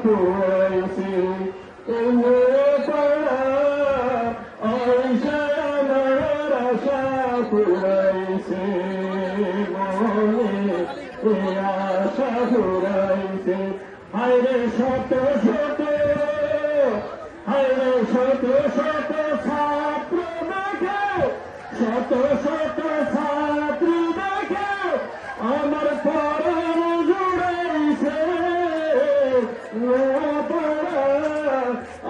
পুরাইছে আইসা আমার আশা পুরাইছে মনে আশা পুরাইছে হায়রে শত শত হায়রে শত শত ছাত্র দেখে শত শত ছাত্রী দেখে আমার পরাণ জুড়াইছে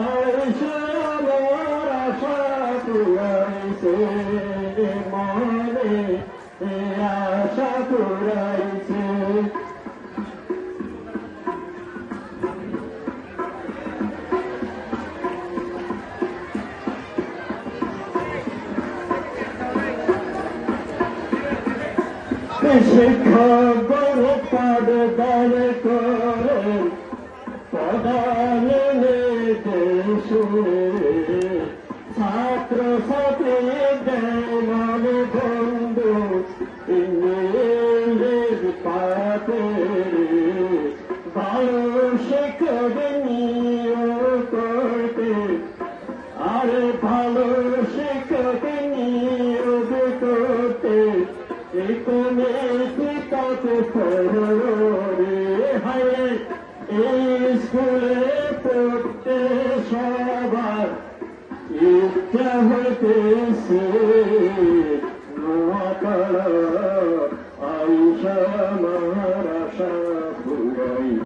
আইসা আমার আশা পুরাইছে মনে আশা পুরাইছে শিক্ষা বড় পাঠদান করে প্রদান ছাত্র ছাত্রীদের মনে বন্ধু ইংরেজ পাতে ভালো শিক্ষক নিয়োগ করতে আরে ভালো শিক্ষক নিয়োগ করতে কোনে পিতাকে পড়ে হায় এই স্কুলে পড়তে সবার ইচ্ছা হইতেছে নোয়াপাড়া আইসা আমার আশা পুরাই